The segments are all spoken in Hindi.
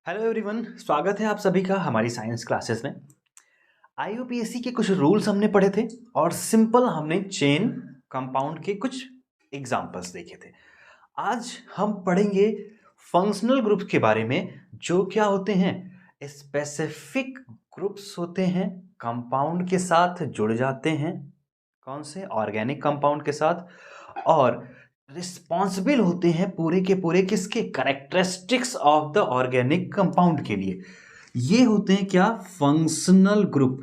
हेलो एवरीवन, स्वागत है आप सभी का हमारी साइंस क्लासेस में। आईयूपीएससी के कुछ रूल्स हमने पढ़े थे और सिंपल हमने चेन कंपाउंड के कुछ एग्जांपल्स देखे थे। आज हम पढ़ेंगे फंक्शनल ग्रुप्स के बारे में, जो क्या होते हैं, स्पेसिफिक ग्रुप्स होते हैं, कंपाउंड के साथ जुड़ जाते हैं, कौन से, ऑर्गेनिक कंपाउंड के साथ, और रिस्पॉन्सिबल होते हैं पूरे के पूरे किसके, characteristics of the organic compound के लिए। ये होते हैं क्या, फंक्शनल ग्रुप।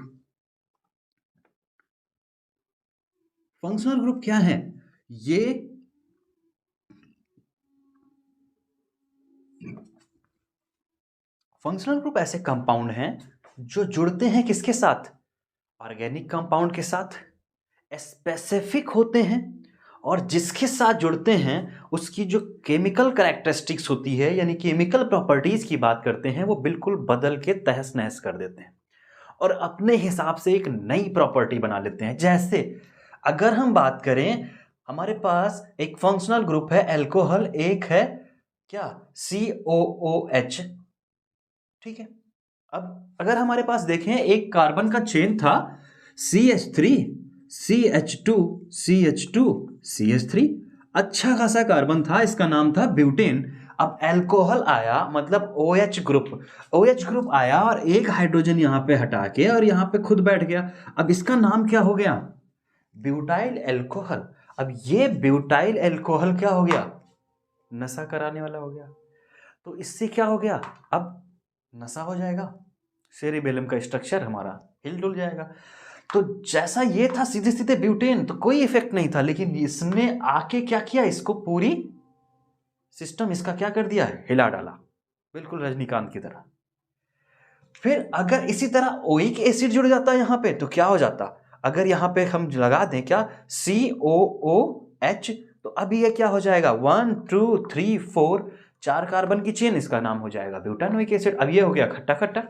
फंक्शनल ग्रुप क्या है? ये फंक्शनल ग्रुप ऐसे कंपाउंड हैं जो जुड़ते हैं किसके साथ, ऑर्गेनिक कंपाउंड के साथ, स्पेसिफिक होते हैं, और जिसके साथ जुड़ते हैं उसकी जो केमिकल कैरेक्टरिस्टिक्स होती है, यानी केमिकल प्रॉपर्टीज की बात करते हैं, वो बिल्कुल बदल के तहस नहस कर देते हैं और अपने हिसाब से एक नई प्रॉपर्टी बना लेते हैं। जैसे अगर हम बात करें, हमारे पास एक फंक्शनल ग्रुप है अल्कोहल, एक है क्या, COOH, ठीक है। अब अगर हमारे पास देखें, एक कार्बन का चेन था CH3 CH2 CH2 CH3, अच्छा खासा कार्बन था, इसका नाम था ब्यूटेन। अब अल्कोहल आया, मतलब OH ग्रुप आया और एक हाइड्रोजन यहां पे हटा के और यहां पे खुद बैठ गया। अब इसका नाम क्या हो गया, ब्यूटाइल अल्कोहल। अब ये ब्यूटाइल अल्कोहल क्या हो गया, नशा कराने वाला हो गया। तो इससे क्या हो गया, अब नशा हो जाएगा, सेरिबेलम का स्ट्रक्चर हमारा हिल डुल जाएगा। तो जैसा ये था सीधे सीधे ब्यूटेन, तो कोई इफेक्ट नहीं था, लेकिन इसने आके क्या किया, इसको पूरी सिस्टम इसका क्या कर दिया है, हिला डाला, बिल्कुल रजनीकांत की तरह। फिर अगर इसी तरह ओइक एसिड जुड़ जाता है यहां पे, तो क्या हो जाता, अगर यहां पे हम लगा दें क्या, COOH, तो अभी ये क्या हो जाएगा, 1 2 3 4, 4 कार्बन की चेन, इसका नाम हो जाएगा ब्यूटानोइक एसिड। अब ये हो गया खट्टा खट्टा,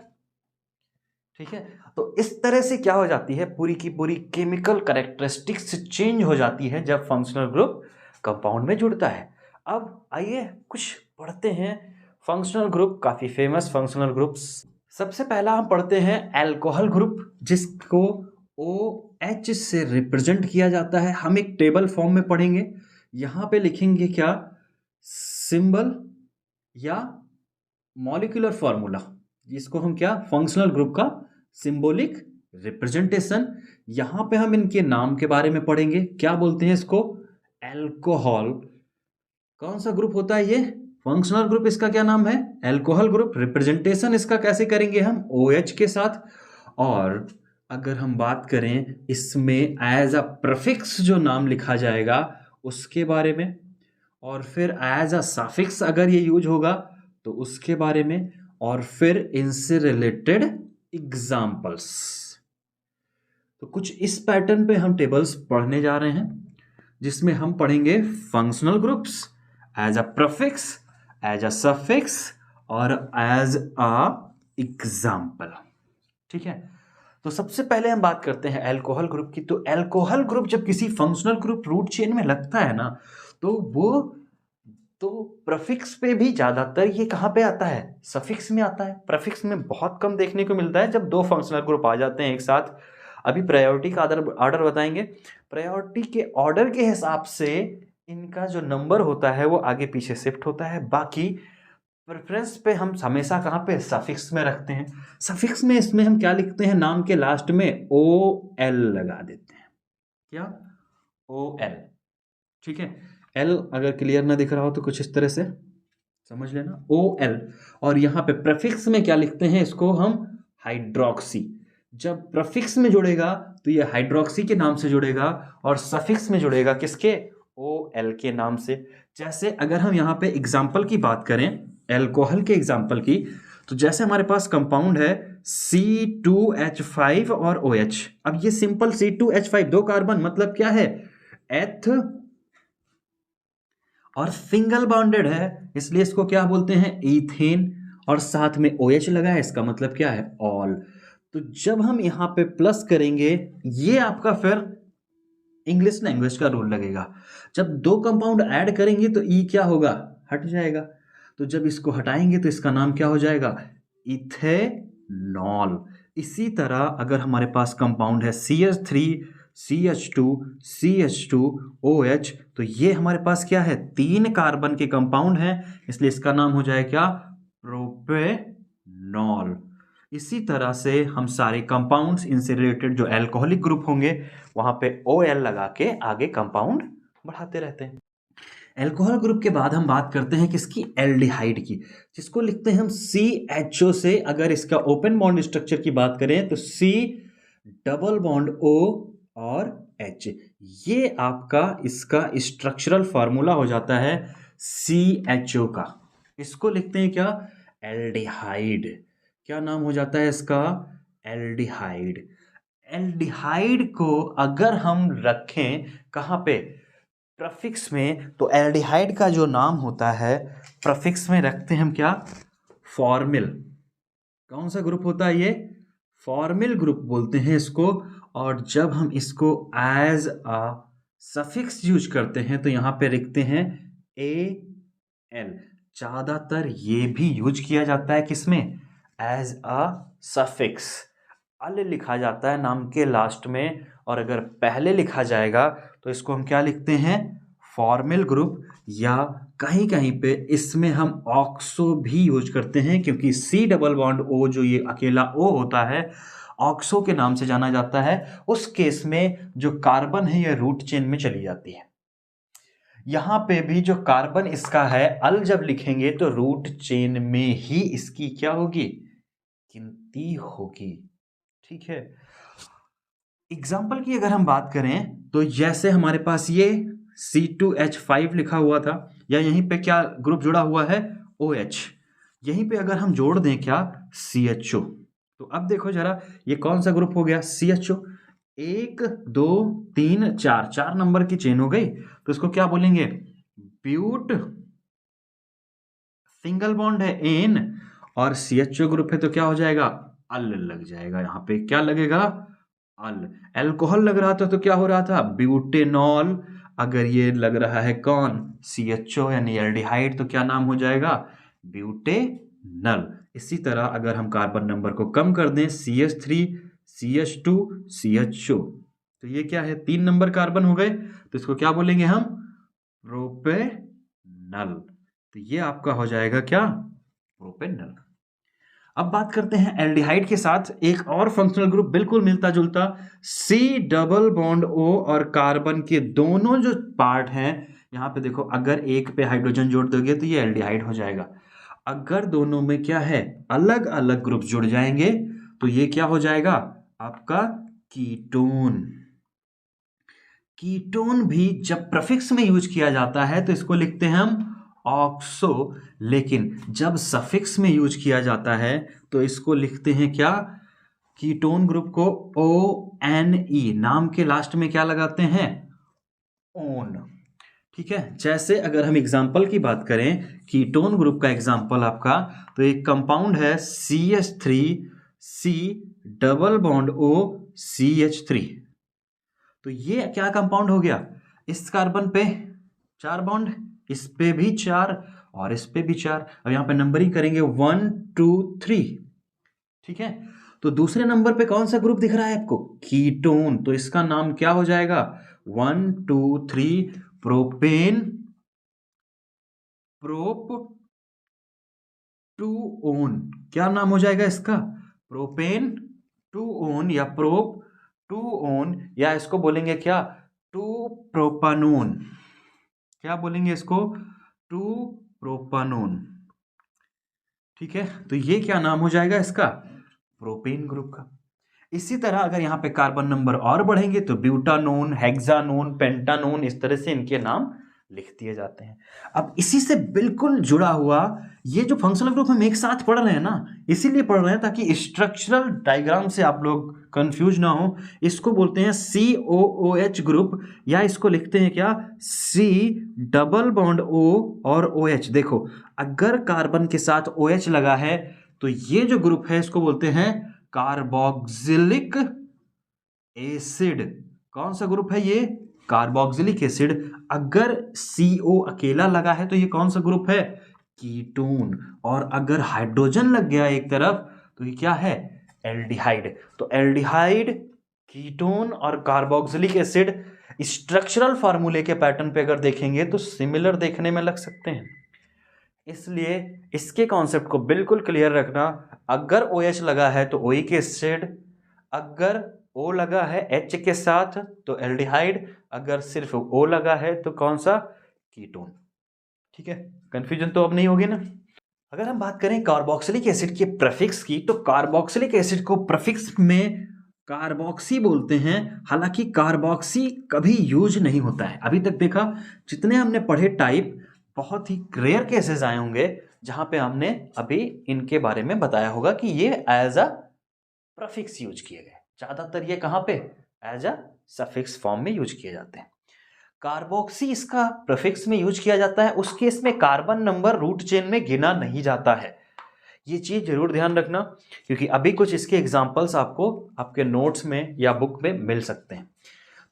ठीक है। तो इस तरह से क्या हो जाती है, पूरी की पूरी केमिकल कैरेक्टरिस्टिक्स चेंज हो जाती है जब फंक्शनल ग्रुप कंपाउंड में जुड़ता है। अब आइए कुछ पढ़ते हैं फंक्शनल ग्रुप, काफी फेमस फंक्शनल ग्रुप्स। सबसे पहला हम पढ़ते हैं अल्कोहल ग्रुप, जिसको OH से रिप्रेजेंट किया जाता है। हम एक टेबल फॉर्म में पढ़ेंगे, यहां पे लिखेंगे क्या, सिंबल या मॉलिक्यूलर फॉर्मूला, जिसको हम क्या, फंक्शनल ग्रुप का सिंबॉलिक रिप्रेजेंटेशन। यहां पे हम इनके नाम के बारे में पढ़ेंगे, क्या बोलते हैं इसको, अल्कोहल। कौन सा ग्रुप होता है ये, फंक्शनल ग्रुप, इसका क्या नाम है, अल्कोहल ग्रुप। रिप्रेजेंटेशन इसका कैसे करेंगे हम, OH के साथ। और अगर हम बात करें इसमें एज अ प्रीफिक्स जो नाम लिखा जाएगा उसके बारे में, और फिर एज अ सफिक्स अगर ये यूज होगा तो उसके बारे में, और फिर इनसे रिलेटेड एग्जाम्पल्स। तो कुछ इस पैटर्न पे हम टेबल्स पढ़ने जा रहे हैं, जिसमें हम पढ़ेंगे functional groups as a prefix, as a suffix, और एज अ एग्जाम्पल, ठीक है। तो सबसे पहले हम बात करते हैं अल्कोहल ग्रुप की। तो अल्कोहल ग्रुप जब किसी फंक्शनल ग्रुप रूट चेन में लगता है ना, तो वो तो प्रफिक्स पे भी ज्यादातर ये कहाँ पे आता है, सफिक्स में आता है। प्रफिक्स में बहुत कम देखने को मिलता है जब दो फंक्शनल ग्रुप आ जाते हैं एक साथ। अभी प्रायोरिटी का ऑर्डर बताएंगे, प्रायोरिटी के ऑर्डर के हिसाब से इनका जो नंबर होता है वो आगे पीछे शिफ्ट होता है। बाकी प्रेफरेंस पे हम हमेशा कहाँ पे, सफिक्स में रखते हैं। सफिक्स में इसमें हम क्या लिखते हैं, नाम के लास्ट में OL लगा देते हैं, क्या, OL, ठीक है। एल अगर क्लियर ना दिख रहा हो तो कुछ इस तरह से समझ लेना, OL। और यहां पे प्रेफिक्स में क्या लिखते हैं, इसको हम हाइड्रोक्सी। जब प्रेफिक्स में जुड़ेगा तो ये हाइड्रोक्सी के नाम से जुड़ेगा, और सफिक्स में जुड़ेगा किसके, OL के नाम से। जैसे अगर हम यहाँ पे एग्जाम्पल की बात करें, एल्कोहल के एग्जाम्पल की, तो जैसे हमारे पास कंपाउंड है C2H5 और OH। अब ये सिंपल C2H5, दो कार्बन, मतलब क्या है, एथ, और सिंगल बॉन्डेड है, इसलिए इसको क्या बोलते हैं, इथेन। और साथ में OH लगा है, इसका मतलब क्या है, ऑल। तो जब हम यहां पे प्लस करेंगे, ये आपका फिर इंग्लिश लैंग्वेज का रूल लगेगा। जब दो कंपाउंड ऐड करेंगे तो ई क्या होगा, हट जाएगा। तो जब इसको हटाएंगे तो इसका नाम क्या हो जाएगा, इथेनॉल। इसी तरह अगर हमारे पास कंपाउंड है CH3 CH2 CH2OH, तो ये हमारे पास क्या है, 3 कार्बन के कंपाउंड है, इसलिए इसका नाम हो जाए क्या, प्रोपेनॉल। इसी तरह से हम सारे कंपाउंड्स, इनसे रिलेटेड जो एल्कोहलिक ग्रुप होंगे वहां पे OL लगा के आगे कंपाउंड बढ़ाते रहते हैं। एल्कोहल ग्रुप के बाद हम बात करते हैं किसकी, एल्डिहाइड की, जिसको लिखते हैं हम CHO से। अगर इसका ओपन बॉन्ड स्ट्रक्चर की बात करें तो C डबल बॉन्ड O और H, ये आपका इसका स्ट्रक्चरल फॉर्मूला हो जाता है CHO का। इसको लिखते हैं क्या, एल्डिहाइड। क्या नाम हो जाता है इसका, एल्डिहाइड। एल्डिहाइड को अगर हम रखें कहाँ पे, प्रफिक्स में, तो एल्डिहाइड का जो नाम होता है प्रफिक्स में रखते हैं हम क्या, फॉर्मिल। कौन सा ग्रुप होता है ये, फॉर्मिल ग्रुप बोलते हैं इसको। और जब हम इसको एज अ सफिक्स यूज करते हैं तो यहां पे लिखते हैं AL। ज्यादातर ये भी यूज किया जाता है किसमें, एज अ सफिक्स। अल लिखा जाता है नाम के लास्ट में, और अगर पहले लिखा जाएगा तो इसको हम क्या लिखते हैं, फॉर्मल ग्रुप। या कहीं कहीं पे इसमें हम ऑक्सो भी यूज करते हैं, क्योंकि C डबल बॉन्ड O जो ये अकेला O होता है, ऑक्सो के नाम से जाना जाता है। उस केस में जो कार्बन है ये रूट चेन में चली जाती है। यहां पे भी जो कार्बन इसका है, अल जब लिखेंगे तो रूट चेन में ही इसकी क्या होगी, गिनती होगी। ठीक है, एग्जाम्पल की अगर हम बात करें तो जैसे हमारे पास ये C2H5 लिखा हुआ था, या यहीं पे क्या ग्रुप जुड़ा हुआ है, OH। यहीं पे अगर हम जोड़ दें क्या, CHO, तो अब देखो जरा ये कौन सा ग्रुप हो गया, CHO। 1 2 3 4, 4 नंबर की चेन हो गई, तो इसको क्या बोलेंगे, ब्यूट। सिंगल बॉन्ड है एन, और CHO ग्रुप है तो क्या हो जाएगा, अल लग जाएगा। यहां पे क्या लगेगा, अल। एल्कोहल लग रहा था तो क्या हो रहा था, ब्यूटेनॉल। अगर ये लग रहा है कौन, CHO यानी एल्डिहाइड, तो क्या नाम हो जाएगा, ब्यूटेनल। इसी तरह अगर हम कार्बन नंबर को कम कर दें, CH3 CH2 CHO, तो ये क्या है, 3 नंबर कार्बन हो गए, तो इसको क्या बोलेंगे हम, प्रोपेनल। तो ये आपका हो जाएगा क्या, प्रोपेनल। अब बात करते हैं एल्डिहाइड के साथ एक और फंक्शनल ग्रुप बिल्कुल मिलता जुलता, C डबल बॉन्ड O, और कार्बन के दोनों जो पार्ट हैं, यहां पे देखो अगर एक पे हाइड्रोजन जोड़ दोगे तो ये एल्डिहाइड हो जाएगा। अगर दोनों में क्या है, अलग अलग ग्रुप जुड़ जाएंगे तो ये क्या हो जाएगा, आपका कीटोन। कीटोन भी जब प्रफिक्स में यूज किया जाता है तो इसको लिखते हैं हम ऑक्सो, लेकिन जब सफिक्स में यूज किया जाता है तो इसको लिखते हैं क्या, कीटोन ग्रुप को ONE, नाम के लास्ट में क्या लगाते हैं, ओन। ठीक है, जैसे अगर हम एग्जाम्पल की बात करें कीटोन ग्रुप का एग्जाम्पल आपका, तो एक कंपाउंड है CH3 C double bond O CH3। तो ये क्या कंपाउंड हो गया, इस कार्बन पे 4 बॉन्ड, इस पे भी 4 और इस पे भी 4। अब यहां पे नंबरिंग करेंगे 1 2 3। ठीक है, तो दूसरे नंबर पे कौन सा ग्रुप दिख रहा है आपको, कीटोन, तो इसका नाम क्या हो जाएगा, 1 2 3 प्रोपेन, प्रोप 2 ओन। क्या नाम हो जाएगा इसका, प्रोपेन 2 ओन, या प्रोप 2 ओन, या इसको बोलेंगे क्या, 2 प्रोपानोन। क्या बोलेंगे इसको, 2 प्रोपानोन। ठीक है, तो ये क्या नाम हो जाएगा इसका, प्रोपेन ग्रुप का। इसी तरह अगर यहाँ पे कार्बन नंबर और बढ़ेंगे तो ब्यूटानोन, हेक्सानोन, पेंटानोन, इस तरह से इनके नाम लिख दिए जाते हैं। अब इसी से बिल्कुल जुड़ा हुआ, ये जो फंक्शनल ग्रुप हम एक साथ पढ़ रहे हैं ना, इसीलिए पढ़ रहे हैं ताकि स्ट्रक्चरल डायग्राम से आप लोग कंफ्यूज ना हो। इसको बोलते हैं COOH ग्रुप, या इसको लिखते हैं क्या, C डबल बॉन्ड O और OH। देखो अगर कार्बन के साथ OH लगा है तो ये जो ग्रुप है इसको बोलते हैं कार्बोक्सिलिक एसिड। कौन सा ग्रुप है ये, कार्बोक्सिलिक एसिड। अगर CO अकेला लगा है तो ये कौन सा ग्रुप है, कीटोन। और अगर हाइड्रोजन लग गया एक तरफ तो ये क्या है, एल्डिहाइड। तो एल्डिहाइड, कीटोन और कार्बोक्सिलिक एसिड स्ट्रक्चरल फार्मूले के पैटर्न पे अगर देखेंगे तो सिमिलर देखने में लग सकते हैं। इसलिए इसके कॉन्सेप्ट को बिल्कुल क्लियर रखना। अगर OH लगा है तो ओइक एसिड, अगर O लगा है H के साथ तो एल्डिहाइड, अगर सिर्फ O लगा है तो कौन सा, कीटोन। ठीक है, कंफ्यूजन तो अब नहीं होगी ना। अगर हम बात करें कार्बोक्सिलिक एसिड के प्रीफिक्स की, तो कार्बोक्सिलिक एसिड को प्रीफिक्स में कार्बोक्सी बोलते हैं। हालांकि कार्बोक्सी कभी यूज नहीं होता है। अभी तक देखा जितने हमने पढ़े टाइप, बहुत ही रेयर केसेस आए होंगे जहां पे हमने अभी इनके बारे में बताया होगा कि ये एज अ प्रीफिक्स यूज किए गए। ज्यादातर ये कहां पे एज अ सफिक्स फॉर्म में यूज किए जाते हैं। कार्बोक्सी इसका प्रीफिक्स में यूज किया जाता है, उस केस में कार्बन नंबर रूट चेन में गिना नहीं जाता है। ये चीज जरूर ध्यान रखना, क्योंकि अभी कुछ इसके एग्जांपल्स आपको आपके नोट्स में या बुक में मिल सकते हैं।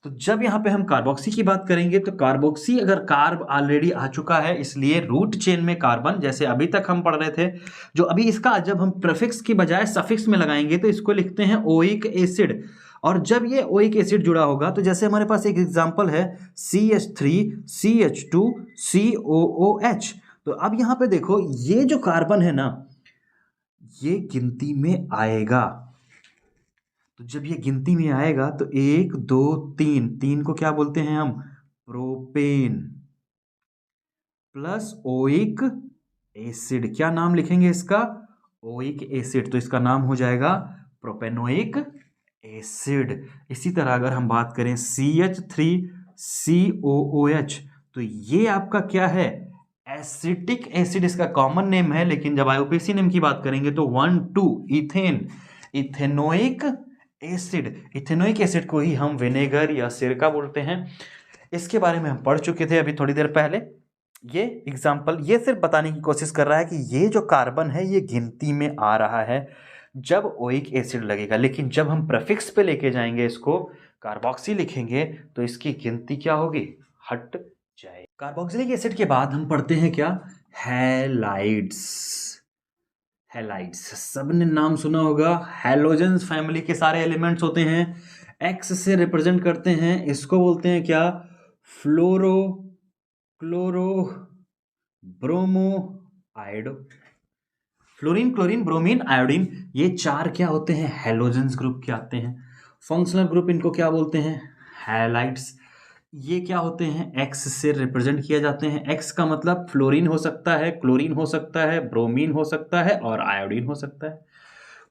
तो जब यहाँ पे हम कार्बोक्सी की बात करेंगे तो कार्बोक्सी अगर कार्ब ऑलरेडी आ चुका है, इसलिए रूट चेन में कार्बन, जैसे अभी तक हम पढ़ रहे थे, जो अभी इसका जब हम प्रीफिक्स की बजाय सफिक्स में लगाएंगे तो इसको लिखते हैं ओइक एसिड। और जब ये ओइक एसिड जुड़ा होगा तो जैसे हमारे पास एक एग्जांपल है CH3CH2COOH। तो अब यहाँ पे देखो ये जो कार्बन है ना, ये गिनती में आएगा। तो जब ये गिनती में आएगा तो 1 2 3, 3 को क्या बोलते हैं हम, प्रोपेन, प्लस ओइक एसिड। क्या नाम लिखेंगे इसका, ओइक एसिड। तो इसका नाम हो जाएगा प्रोपेनोइक एसिड। इसी तरह अगर हम बात करें CH3COOH, तो ये आपका क्या है, एसिटिक एसिड इसका कॉमन नेम है, लेकिन जब आईयूपीएसी नेम की बात करेंगे तो 1 2 ethane, ethanoic acid. Ethanoic acid को ही हम विनेगर या सिरका बोलते हैं। इसके बारे में हम पढ़ चुके थे अभी थोड़ी देर पहले। ये एग्जाम्पल ये सिर्फ बताने की कोशिश कर रहा है कि ये जो कार्बन है ये गिनती में आ रहा है जब ओइक एसिड लगेगा, लेकिन जब हम प्रीफिक्स पे लेके जाएंगे इसको, कार्बोक्सी लिखेंगे, तो इसकी गिनती क्या होगी, हट जाए। कार्बोक्सिलिक एसिड के बाद हम पढ़ते हैं क्या, हैलाइड्स। हैलाइड्स सबने नाम सुना होगा, हैलोजेंस फैमिली के सारे एलिमेंट्स होते हैं, एक्स से रिप्रेजेंट करते हैं। इसको बोलते हैं क्या, fluoro, chloro, bromo, iodo. Fluorine, chlorine, bromine, iodine, ये चार क्या होते हैं, हैलोजेंस ग्रुप के आते हैं। फंक्शनल ग्रुप इनको क्या बोलते हैं, हैलाइड्स। ये क्या होते हैं, एक्स से रिप्रेजेंट किए जाते हैं। एक्स का मतलब फ्लोरीन हो सकता है, क्लोरीन हो सकता है, ब्रोमीन हो सकता है और आयोडीन हो सकता है।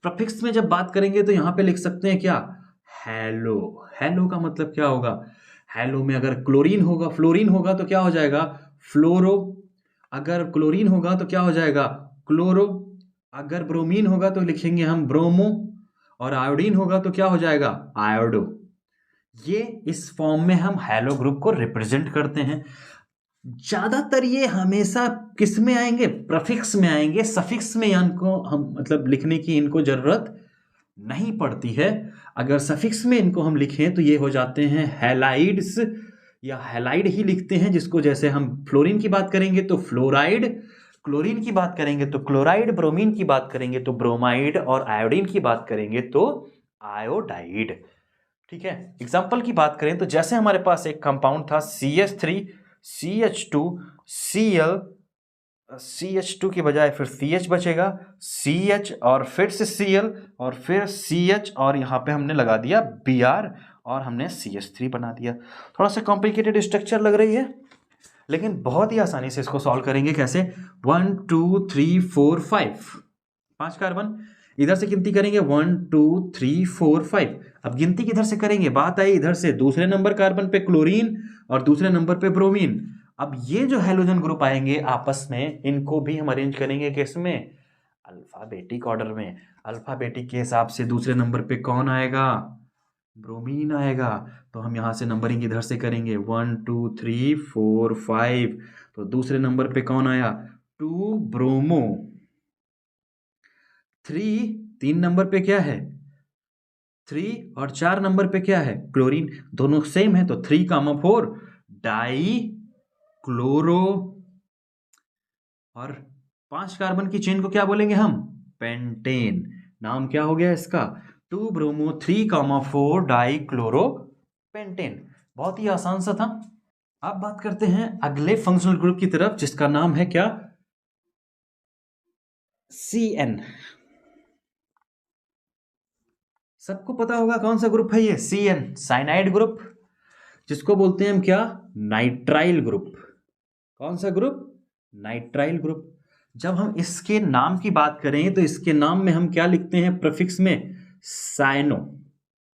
प्रीफिक्स में जब बात करेंगे तो यहां पे लिख सकते हैं क्या, हैलो। हैलो का मतलब क्या होगा, हैलो में अगर क्लोरीन होगा, फ्लोरीन होगा तो क्या हो जाएगा, फ्लोरो। अगर क्लोरीन होगा तो क्या हो जाएगा, क्लोरो। अगर ब्रोमीन होगा तो लिखेंगे हम ब्रोमो, और आयोडीन होगा तो क्या हो जाएगा, आयोडो। ये इस फॉर्म में हम हैलो ग्रुप को रिप्रेजेंट करते हैं। ज्यादातर ये हमेशा किस में आएंगे, प्रीफिक्स में आएंगे, सफिक्स में इनको हम मतलब लिखने की इनको जरूरत नहीं पड़ती है। अगर सफिक्स में इनको हम लिखें तो ये हो जाते हैं हैलाइड्स, या हैलाइड ही लिखते हैं, जिसको जैसे हम फ्लोरीन की बात करेंगे तो फ्लोराइड, क्लोरीन की बात करेंगे तो क्लोराइड, ब्रोमीन की बात करेंगे तो ब्रोमाइड, और आयोडीन की बात करेंगे तो आयोडाइड। ठीक है, एग्जाम्पल की बात करें तो जैसे हमारे पास एक कंपाउंड था CH3CH2Cl, CH2 की बजाय फिर CH बचेगा, CH और फिर से Cl और फिर CH, और यहाँ पे हमने लगा दिया Br और हमने CH3 बना दिया। थोड़ा सा कॉम्प्लिकेटेड स्ट्रक्चर लग रही है, लेकिन बहुत ही आसानी से इसको सॉल्व करेंगे। कैसे, 1 2 3 4 5, 5 कार्बन, इधर से गिनती करेंगे 1 2 3 4 5। अब गिनती किधर से करेंगे, बात आई इधर से, दूसरे नंबर कार्बन पे क्लोरीन और दूसरे नंबर पे ब्रोमीन। अब ये जो हैलोजन ग्रुप आएंगे आपस में, इनको भी हम अरेंज करेंगे किसमें, अल्फाबेटिक ऑर्डर में। अल्फाबेटिक के हिसाब से दूसरे नंबर पे कौन आएगा, ब्रोमीन आएगा। तो हम यहां से नंबरिंग इधर से करेंगे 1 2 3 4 5। तो दूसरे नंबर पे कौन आया, 2 ब्रोमो। 3 नंबर पे क्या है, 3, और 4 नंबर पे क्या है, क्लोरीन। दोनों सेम है तो 3 कामा 4 डाई क्लोरो, और 5 कार्बन की चेन को क्या बोलेंगे हम? पेंटेन। नाम क्या हो गया इसका? 2 ब्रोमो 3,4 डाइक्लोरो पेंटेन। बहुत ही आसान सा था। अब बात करते हैं अगले फंक्शनल ग्रुप की तरफ, जिसका नाम है क्या? CN। सबको पता होगा कौन सा ग्रुप है ये? CN, साइनाइड ग्रुप, जिसको बोलते हैं हम क्या? Nitrile group. कौन सा ग्रुप? Nitrile group. जब हम इसके नाम की बात करें तो इसके नाम में हम क्या लिखते हैं प्रीफिक्स में? साइनो।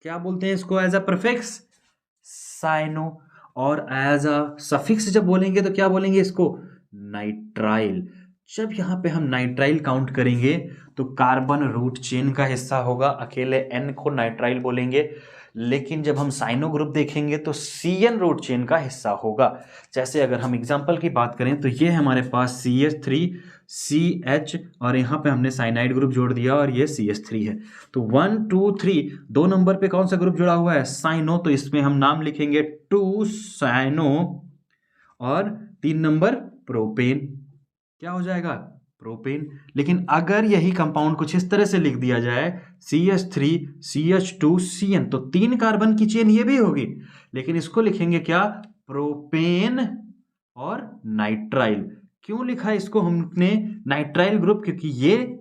क्या बोलते हैं इसको एज अ प्रीफिक्स? साइनो। और एज अ सफिक्स जब बोलेंगे तो क्या बोलेंगे इसको? नाइट्राइल। जब यहाँ पे हम नाइट्राइल काउंट करेंगे तो कार्बन रूट चेन का हिस्सा होगा, अकेले N को नाइट्राइल बोलेंगे। लेकिन जब हम साइनो ग्रुप देखेंगे तो CN रूट चेन का हिस्सा होगा। जैसे अगर हम एग्जांपल की बात करें तो ये हमारे पास CH3 CH और यहाँ पे हमने साइनाइड ग्रुप जोड़ दिया और ये CH3 है। तो 1 2 3 2 नंबर पे कौन सा ग्रुप जुड़ा हुआ है? साइनो। तो इसमें हम नाम लिखेंगे 2 साइनो और 3 नंबर प्रोपेन। क्या हो जाएगा? प्रोपेन। लेकिन अगर यही कंपाउंड कुछ इस तरह से लिख दिया जाए CH3 CH2 CN तो 3 कार्बन की चेन ये भी होगी, लेकिन इसको लिखेंगे क्या? प्रोपेन और नाइट्राइल। क्यों लिखा इसको हमने नाइट्राइल ग्रुप? क्योंकि ये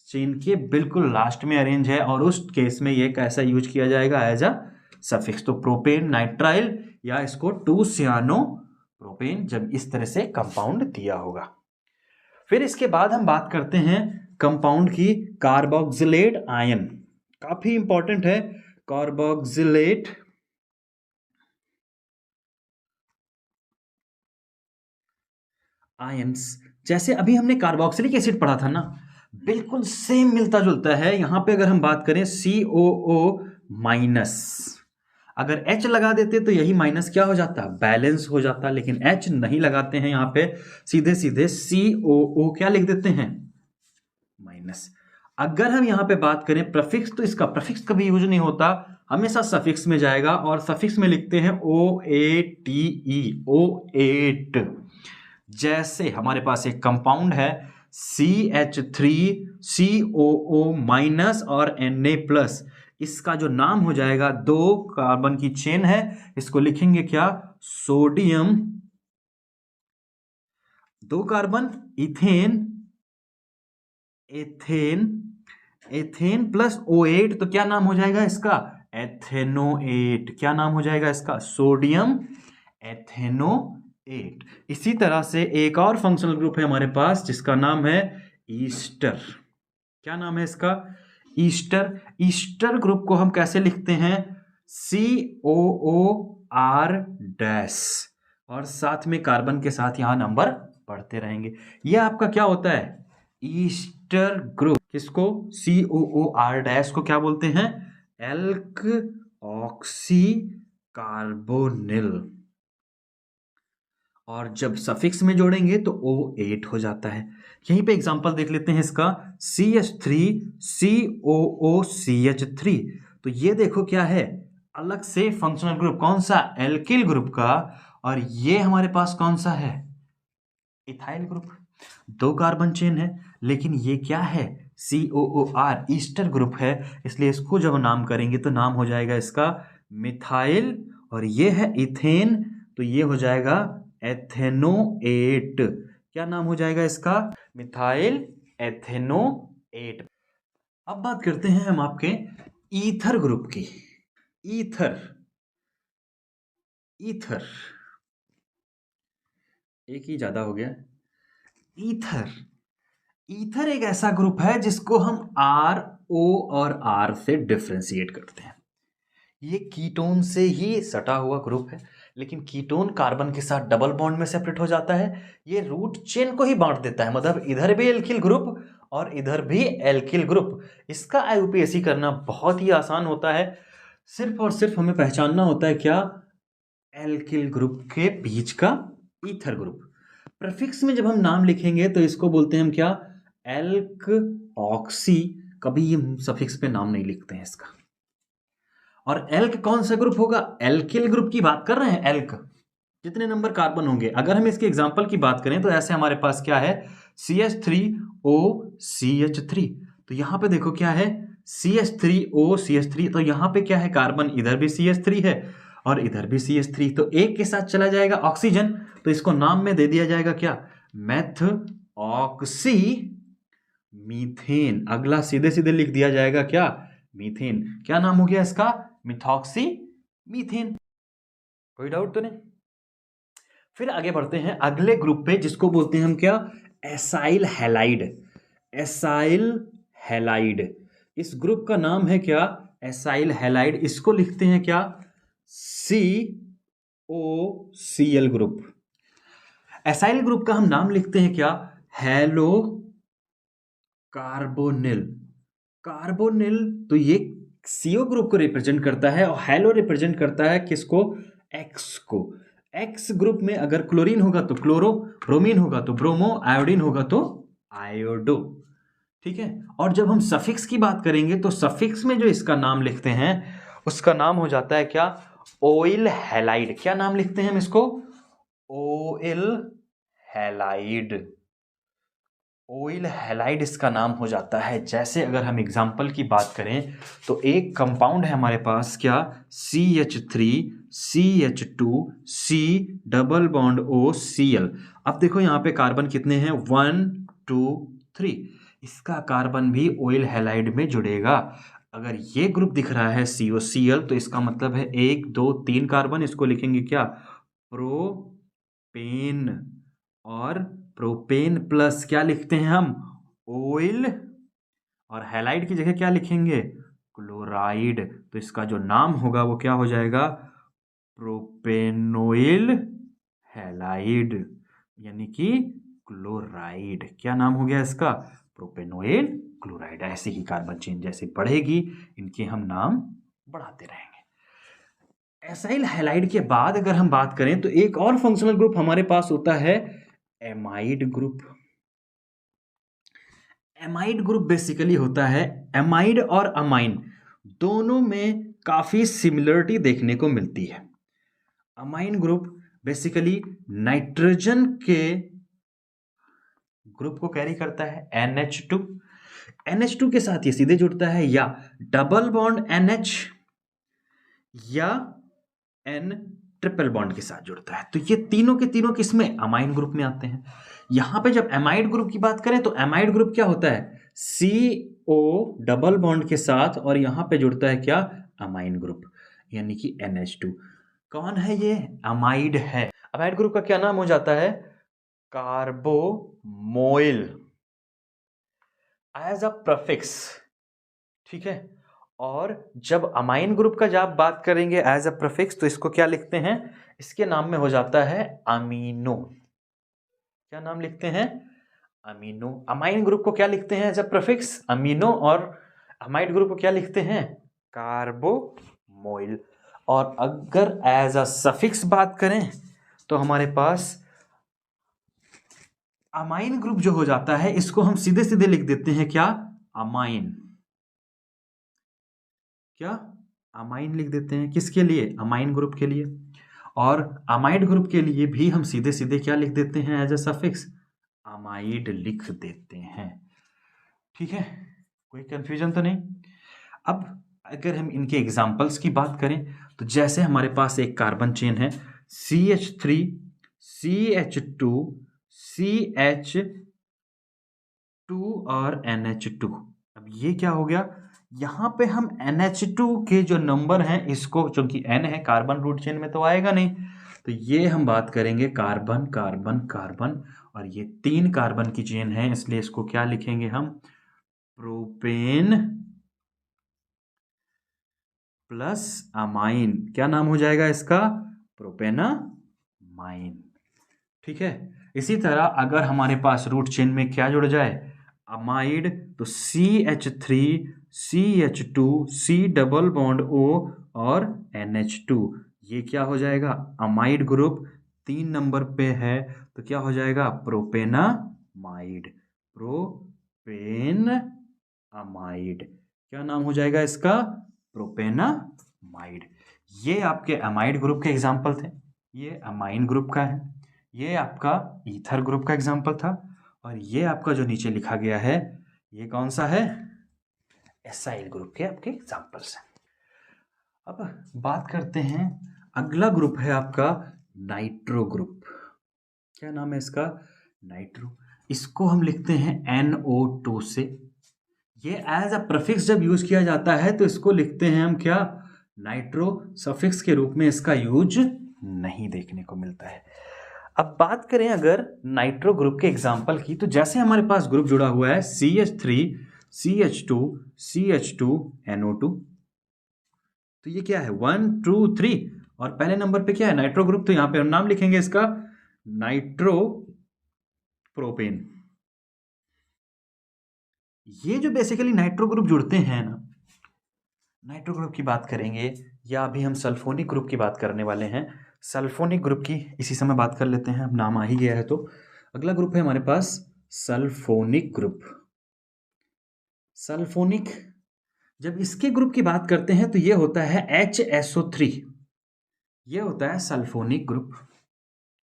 चेन के बिल्कुल लास्ट में अरेंज है और उस केस में ये कैसा यूज किया जाएगा? As a suffix. तो प्रोपेन नाइट्राइल या इसको 2 सियानो प्रोपेन, जब इस तरह से कंपाउंड दिया होगा। फिर इसके बाद हम बात करते हैं कंपाउंड की, कार्बोक्सिलेट आयन। काफी इंपॉर्टेंट है कार्बोक्सिलेट आयंस। जैसे अभी हमने कार्बोक्सिलिक एसिड पढ़ा था ना, बिल्कुल सेम मिलता जुलता है। यहां पे अगर हम बात करें COO माइनस, अगर H लगा देते तो यही माइनस क्या हो जाता? बैलेंस हो जाता। लेकिन H नहीं लगाते हैं, यहां पे सीधे सीधे COO क्या लिख देते हैं? माइनस। अगर हम यहां पे बात करें प्रफिक्स, तो इसका प्रफिक्स कभी यूज नहीं होता, हमेशा सफिक्स में जाएगा और सफिक्स में लिखते हैं OATE, O8। जैसे हमारे पास एक कंपाउंड है CH3COO माइनस और Na प्लस, इसका जो नाम हो जाएगा, 2 कार्बन की चेन है, इसको लिखेंगे क्या? Sodium, 2 carbon ethane, ethane, ethane plus O8, तो क्या नाम हो जाएगा इसका? एथेनोएट। क्या नाम हो जाएगा इसका? Sodium ethanoate. इसी तरह से एक और फंक्शनल ग्रुप है हमारे पास जिसका नाम है ईस्टर। क्या नाम है इसका? ईस्टर। ईस्टर ग्रुप को हम कैसे लिखते हैं? COOR डैश, और साथ में कार्बन के साथ यहां नंबर पढ़ते रहेंगे। यह आपका क्या होता है? Easter group. किसको? COOR डैश को क्या बोलते हैं? Elk oxy carbonyl. और जब सफिक्स में जोड़ेंगे तो O8 हो जाता है। यहीं पे एग्जांपल देख लेते हैं इसका, CH3COOCH3। तो ये देखो क्या है, अलग से फंक्शनल ग्रुप। कौन सा? एल्किल ग्रुप का। और ये हमारे पास कौन सा है? Ethyl group. 2 कार्बन चेन है, लेकिन ये क्या है? COOR ईस्टर ग्रुप है, इसलिए इसको जब नाम करेंगे तो नाम हो जाएगा इसका मिथाइल। और ये है इथेन, तो ये हो जाएगा एथेनोएट। क्या नाम हो जाएगा इसका? Methyl ethanoate. अब बात करते हैं हम आपके ईथर ग्रुप की। ईथर, ईथर एक ही ज्यादा हो गया। ईथर, ईथर एक ऐसा ग्रुप है जिसको हम RO और R से डिफरेंशिएट करते हैं। ये कीटोन से ही सटा हुआ ग्रुप है, लेकिन कीटोन कार्बन के साथ डबल बॉन्ड में सेपरेट हो जाता है। ये रूट चेन को ही बांट देता है, मतलब इधर भी एल्किल ग्रुप और इधर भी एल्किल ग्रुप। इसका IUPAC करना बहुत ही आसान होता है। सिर्फ और सिर्फ हमें पहचानना होता है क्या? एल्किल ग्रुप के बीच का ईथर ग्रुप। प्रीफिक्स में जब हम नाम लिखेंगे तो इसको बोलते हैं हम क्या? Elk oxy. कभी ये सफिक्स पे नाम नहीं लिखते हैं इसका। और एल्क कौन सा ग्रुप होगा? एल्किल ग्रुप की बात कर रहे हैं। एल्क कितने नंबर कार्बन होंगे? अगर हम इसके एग्जांपल की बात करें तो ऐसे हमारे पास क्या है? CH3OCH3। तो यहाँ पे देखो क्या है, CH3OCH3। तो यहाँ पे क्या है, कार्बन इधर भी CH3 है और इधर भी CH3, तो एक के साथ चला जाएगा ऑक्सीजन, तो इसको नाम में दे दिया जाएगा क्या, मेथ ऑक्सी मीथेन। अगला सीधे सीधे लिख दिया जाएगा क्या, मीथेन। क्या नाम हो गया इसका, मिथॉक्सी मीथेन। कोई डाउट तो नहीं। फिर आगे बढ़ते हैं अगले ग्रुप पे, जिसको बोलते हैं हम क्या, एसाइल हैलाइड। एसाइल हैलाइड, इस ग्रुप का नाम है क्या, एसाइल हैलाइड। इसको लिखते हैं क्या, COCl ग्रुप। एसाइल ग्रुप का हम नाम लिखते हैं क्या, हेलो कार्बोनिल। कार्बोनिल, तो ये CO ग्रुप को रिप्रेजेंट करता है और हेलो रिप्रेजेंट करता है किसको, X को। X ग्रुप में अगर क्लोरीन होगा तो क्लोरो, ब्रोमीन होगा तो ब्रोमो, आयोडीन होगा तो आयोडो। ठीक है। और जब हम सफिक्स की बात करेंगे तो सफिक्स में जो इसका नाम लिखते हैं उसका नाम हो जाता है क्या, ओइल हैलाइड। क्या नाम लिखते हैं हम इसको, ओइल हैलाइड। ओइल हैलाइड इसका नाम हो जाता है। जैसे अगर हम एग्जांपल की बात करें तो एक कंपाउंड है हमारे पास क्या, CH3CH2C डबल बॉन्ड OCl। अब देखो यहाँ पे कार्बन कितने हैं, 1 2 3। इसका कार्बन भी ओइल हैलाइड में जुड़ेगा। अगर ये ग्रुप दिख रहा है COCl तो इसका मतलब है 1 2 3 कार्बन, इसको लिखेंगे क्या, प्रोपेन। और प्रोपेन प्लस क्या लिखते हैं हम, ओइल, और हैलाइड की जगह क्या लिखेंगे, क्लोराइड। तो इसका जो नाम होगा वो क्या हो जाएगा, प्रोपेनोइल हैलाइड, यानी कि क्लोराइड। क्या नाम हो गया इसका, प्रोपेनोइल क्लोराइड। ऐसे ही कार्बन चेन जैसे बढ़ेगी इनके हम नाम बढ़ाते रहेंगे। एसाइल हैलाइड के बाद अगर हम बात करें तो एक और फंक्शनल ग्रुप हमारे पास होता है amide group. Amide group basically होता है, एमाइड और अमाइन दोनों में काफी सिमिलरिटी देखने को मिलती है। अमाइन ग्रुप बेसिकली नाइट्रोजन के ग्रुप को कैरी करता है, NH2। NH2 के साथ ये सीधे जुड़ता है या डबल बॉन्ड NH या N ट्रिपल बॉन्ड के साथ जुड़ता है। तो ये तीनों के तीनों किसमें, अमाइन ग्रुप में आते हैं। यहां पे जब एमाइड ग्रुप की बात करें तो एमाइड ग्रुप क्या होता है, CO डबल बॉन्ड के साथ और यहां पे जुड़ता है क्या, अमाइन ग्रुप, यानी कि NH2। कौन है ये, अमाइड है। अमाइड ग्रुप का क्या नाम हो जाता है, कार्बोमोइल एज अ प्रीफिक्स। ठीक है। और जब अमाइन ग्रुप का जब बात करेंगे एज अ प्रीफिक्स तो इसको क्या लिखते हैं, इसके नाम में हो जाता है अमीनो। क्या नाम लिखते हैं, अमीनो। अमाइन ग्रुप को क्या लिखते हैं एज अ प्रीफिक्स, अमीनो। और अमाइड ग्रुप को क्या लिखते हैं, कार्बोमोइल। और अगर एज अ सफिक्स बात करें तो हमारे पास अमाइन ग्रुप जो हो जाता है इसको हम सीधे सीधे लिख देते हैं क्या, अमाइन। क्या, अमाइन लिख देते हैं, किसके लिए, अमाइन ग्रुप के लिए। और अमाइड ग्रुप के लिए भी हम सीधे सीधे क्या लिख देते हैं एज अ सफिक्स, अमाइड लिख देते हैं। ठीक है, कोई कंफ्यूजन तो नहीं। अब अगर हम इनके एग्जाम्पल्स की बात करें तो जैसे हमारे पास एक कार्बन चेन है CH3 CH2 CH2 और NH2। अब ये क्या हो गया, यहां पे हम NH2 के जो नंबर हैं इसको, चूंकि N है कार्बन रूट चेन में तो आएगा नहीं, तो ये हम बात करेंगे कार्बन कार्बन कार्बन। और ये 3 कार्बन की चेन है इसलिए इसको क्या लिखेंगे हम, प्रोपेन प्लस अमाइन। क्या नाम हो जाएगा इसका, प्रोपेनामाइन। ठीक है। इसी तरह अगर हमारे पास रूट चेन में क्या जुड़ जाए, अमाइड, तो CH3 CH2 C double bond O और NH2, ये क्या हो जाएगा, अमाइड ग्रुप। 3 नंबर पे है तो क्या हो जाएगा, प्रोपेनामाइड। प्रोपेनामाइड क्या नाम हो जाएगा इसका, प्रोपेनामाइड। ये आपके अमाइड ग्रुप के एग्जाम्पल थे। ये अमाइन ग्रुप का है, ये आपका ईथर ग्रुप का एग्जाम्पल था। और ये आपका जो नीचे लिखा गया है ये कौन सा है? एसाइल ग्रुप के आपके एग्जाम्पल्स हैं। अब बात करते हैं, अगला ग्रुप है आपका नाइट्रो ग्रुप। क्या नाम है इसका? नाइट्रो। इसको हम लिखते हैं NO2 से। ये एज अ प्रीफिक्स जब यूज किया जाता है तो इसको लिखते हैं हम क्या? नाइट्रो। सफिक्स के रूप में इसका यूज नहीं देखने को मिलता है। अब बात करें अगर नाइट्रो ग्रुप के एग्जाम्पल की, तो जैसे हमारे पास ग्रुप जुड़ा हुआ है CH3 CH2 CH2 NO2, तो ये क्या है? 1 2 3, और पहले नंबर पे क्या है? Nitro group. तो यहां पे हम नाम लिखेंगे इसका नाइट्रो प्रोपेन। ये जो बेसिकली नाइट्रो ग्रुप जुड़ते हैं ना, नाइट्रो ग्रुप की बात करेंगे या अभी हम सल्फोनिक ग्रुप की बात करने वाले हैं। सल्फोनिक ग्रुप की इसी समय बात कर लेते हैं, अब नाम आ ही गया है तो। अगला ग्रुप है हमारे पास सल्फोनिक ग्रुप। सल्फोनिक, जब इसके ग्रुप की बात करते हैं तो ये होता है HSO3। ये होता है सल्फोनिक ग्रुप।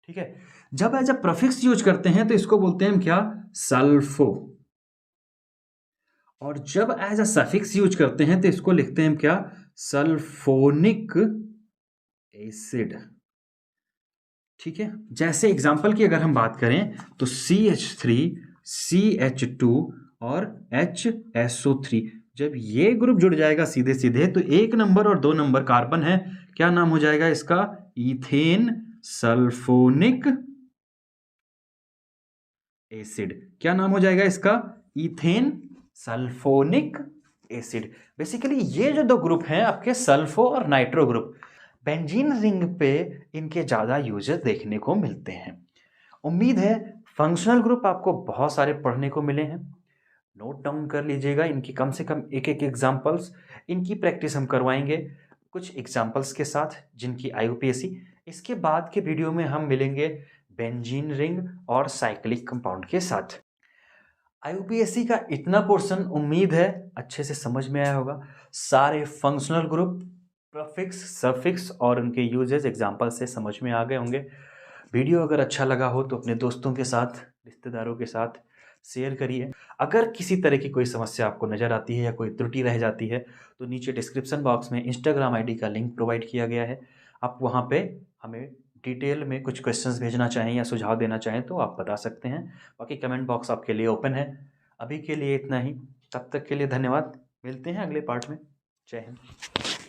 ठीक है। जब एज अ प्रीफिक्स यूज करते हैं तो इसको बोलते हैं हम क्या? सल्फो। और जब एज अ सफिक्स यूज करते हैं तो इसको लिखते हैं हम क्या? Sulphonic acid. ठीक है। जैसे एग्जांपल की अगर हम बात करें तो CH3 CH2 और HSO3, जब ये ग्रुप जुड़ जाएगा सीधे सीधे तो 1 नंबर और 2 नंबर कार्बन है, क्या नाम हो जाएगा इसका? Ethane sulphonic acid. क्या नाम हो जाएगा इसका? Ethane sulphonic acid. बेसिकली ये जो दो ग्रुप हैं आपके सल्फो और नाइट्रो ग्रुप, बेंजीन रिंग पे इनके ज़्यादा यूजेस देखने को मिलते हैं। उम्मीद है फंक्शनल ग्रुप आपको बहुत सारे पढ़ने को मिले हैं। नोट डाउन कर लीजिएगा इनकी कम से कम एक एक एग्जाम्पल्स। इनकी प्रैक्टिस हम करवाएंगे कुछ एग्जाम्पल्स के साथ जिनकी IUPAC। इसके बाद के वीडियो में हम मिलेंगे बेंजीन रिंग और साइक्लिक कंपाउंड के साथ। IUPAC का इतना पोर्शन उम्मीद है अच्छे से समझ में आया होगा। सारे फंक्शनल ग्रुप, प्रीफिक्स, सफिक्स और उनके यूजेस एग्जाम्पल से समझ में आ गए होंगे। वीडियो अगर अच्छा लगा हो तो अपने दोस्तों के साथ, रिश्तेदारों के साथ शेयर करिए। अगर किसी तरह की कोई समस्या आपको नज़र आती है या कोई त्रुटि रह जाती है तो नीचे डिस्क्रिप्शन बॉक्स में इंस्टाग्राम ID का लिंक प्रोवाइड किया गया है। आप वहाँ पे हमें डिटेल में कुछ क्वेश्चंस भेजना चाहें या सुझाव देना चाहें तो आप बता सकते हैं। बाकी कमेंट बॉक्स आपके लिए ओपन है। अभी के लिए इतना ही, तब तक के लिए धन्यवाद। मिलते हैं अगले पार्ट में। जय हिंद।